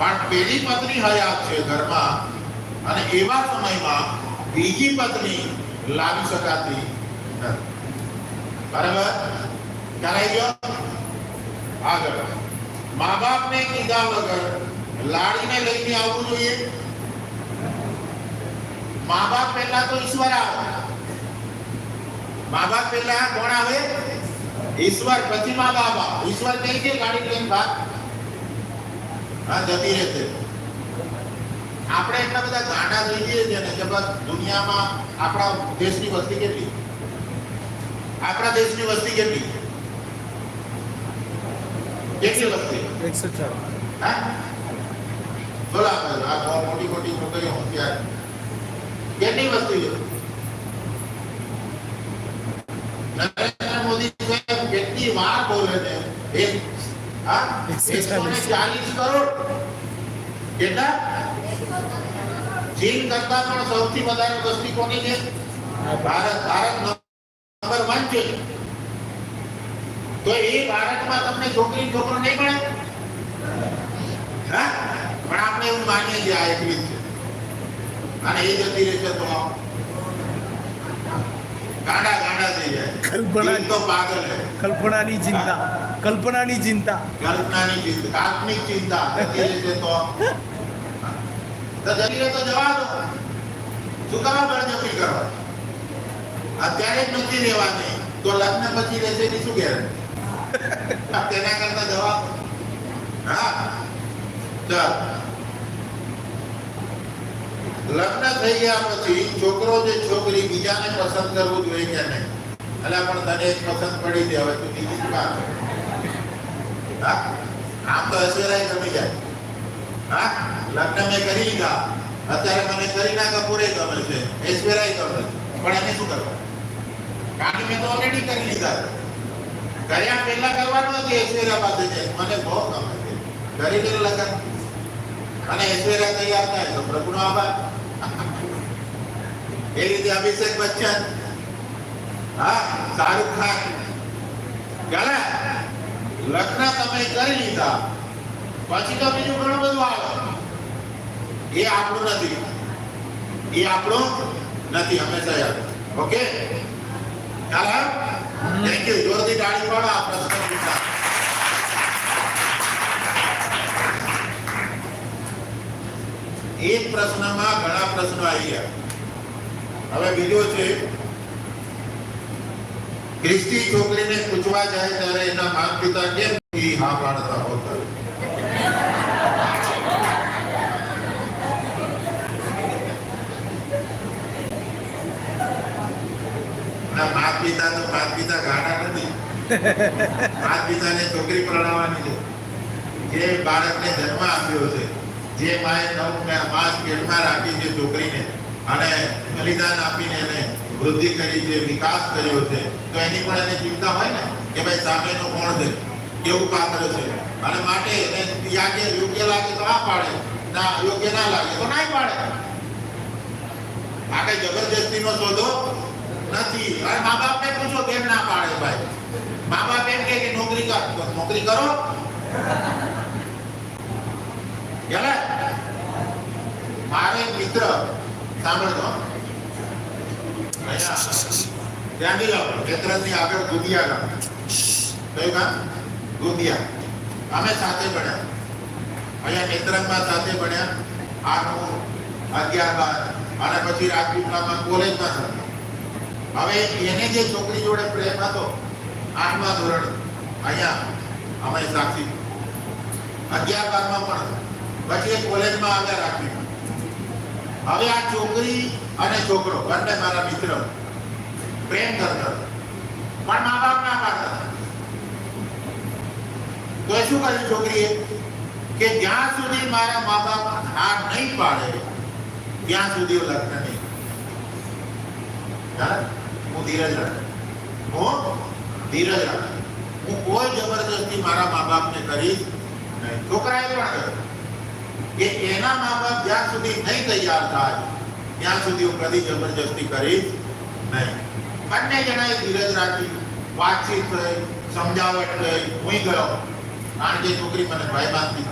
પણ પેલી પત્ની હયાત છે ઘરમાં અને એવા સમયમાં બીજી પત્ની લાવી શકાતી નથી. બરાબર? ખ્યાલ આવી ગયો? આગળ મા બાપને કીધા વગર લાડીને લઈને આવવું જોઈએ. મા બાપ પહેલા તો ઈશ્વર આવે. મા બાપ પહેલા કોણ આવે? ઈશ્વર, પછી મા બાપ. ઈશ્વર કહે છે ગાડી લઈને ભાગ, હા જતી રહેશે. આપણે એટલા બધા ગાંડા થઈ જઈએ છીએ ને કે બસ દુનિયામાં આપણા દેશની વસ્તી કેટલી? આપણા દેશની વસ્તી કેટલી? કેટલી વસ્તી? 104. હા બોલો આ મોટી મોટી છોકરીઓ હોશિયાર કેટલી વસ્તી છે? નરેન્દ્ર મોદી સાહેબ કેટલી વાર બોલે છે? 140 કરોડ. કેટલા? ચીન કરતા પણ સૌથી વધારે વસ્તી કોની છે? ભારત. ભારત નંબર 1 છે. તો એ ભારતમાં તમને છોકરી છોકરો નહીં મળે? હા પણ આપણે એવું માનીએ છીએ આ એટલી જ છે અને એ જતી રહેશે તો ગાંડા ગાંડા થઈ જાય. કલ્પના તો પાગલ છે. કલ્પનાની ચિંતા, કલ્પનાની ચિંતા, કલ્પનાની ચિંતા, કાલ્પનિક ચિંતા જતી રહેશે તો જતી રહે તો જવા દો. શું કરવા બળજબરી કરો? અત્યારે જ નથી રહેવાની તો લગ્ન પછી રહેશે એની શું ગેરંટી? તેના કરતા જવા દો. હા ચાલ. લગ્ન થઈ ગયા પછી છોકરો જે છોકરી બીજાને પસંદ કરવું જોઈએ કે નહીં? એટલે પણ તને એક પસંદ પડી દે, હવે તું બીજી શું કામ? હા આમ તો ઐશ્વર્યા ગમી જાય. હા લગ્ન મેં કરી લીધા, અત્યારે મને કરીના કપૂરે ગમે છે, ઐશ્વર્યા ગમે છે, પણ એને શું કરવા? કારણ કે મેં તો ઓલરેડી કરી લીધા. કર્યા પહેલા કરવાનું નથી. ઐશ્વર્યા પાસે છે મને બહુ ગમે છે, કરી દે લગ્ન અને ઐશ્વર્યા તૈયાર થાય તો પ્રભુનો આભાર. એ રીતે અભિષેક બચ્ચન, હા શાહરુખ ખાન, ચાલે લગ્ન તમે કરી લીધા પછી તો બીજું ઘણું બધું આવે. એ આપણું નથી, એ આપણું નથી હંમેશા યાદ. ઓકે ચાલો થેન્ક યુ. જોરથી તાળી પાડો. આ પ્રશ્ન પૂછા. એક પ્રશ્નમાં ઘણા પ્રશ્નો આવી ગયા. હવે બીજો છે ક્રિસ્તી છોકરીને પૂછવા જાય ત્યારે એના માતા પિતા કેમ હા પાડતા હોતા? માતા પિતા ગાડા નથી. માતા પિતાને છોકરી પરણાવવાની છે. જે બાળકને જન્મ આપ્યો છે, જે માએ 9 માસ પેટમાં રાખી છે છોકરીને અને બલિદાન આપીને એને વૃદ્ધિ કરી છે, વિકાસ કર્યો છે, તો એની પણ એને ચિંતા હોય ને કે ભાઈ સામેનો કોણ છે, કેવું પાત્ર છે, અને માટે એને યોગ્ય લાગે તો આ પાડે, ના યોગ્ય ના લાગે તો ના પાડે. આ કઈ જબરજસ્તીનો સોદો નથી. અને મા બાપને પૂછો કેમ ના પાડે ભાઈ? મા બાપ એમ કે નોકરી કર, નોકરી કરો. મારો એક મિત્ર સાંભળતો ત્યાંથી જાઓ ક્ષેત્રની આગળ ગુદિયા ગામ. કયું ગામ? ગુદિયા. અમે સાથે ભણ્યા. અહીંયા નેત્રંગમાં સાથે ભણ્યા. 8, 11, 12 અને પછી રાજપીપળામાં કોલેજમાં સાથે. હવે એને જે છોકરી જોડે પ્રેમ હતો 8મા ધોરણ અહીંયા અમે સાક્ષી, 11, 12માં પણ પછી એ કોલેજમાં આવ્યા રાખી. હવે આ છોકરી અને છોકરો બંને મારા મિત્ર પ્રેમ કરતા, પણ મા બાપ ના પાડતા. તો શું કર્યું છોકરીએ કે જ્યાં સુધી મારા મા બાપ હા નહીં પાડે ત્યાં સુધી લગ્ન નહીં. હું ધીરજ રાખું, હું ધીરજ રાખું. હું કોઈ જબરદસ્તી મારા મા બાપને કરીશ નહીં. છોકરાએ પણ કર્યું કે એના મા બાપ જ્યાં સુધી નહીં તૈયાર થાય ત્યાં સુધી હું કદી જબરજસ્તી કરીશ નહીં. બંને જણાએ ધીરજ રાખી, વાતચીત થઈ, સમજાવટ થઈ. હું ગયો કારણ કે છોકરી મને ભાઈ માનતી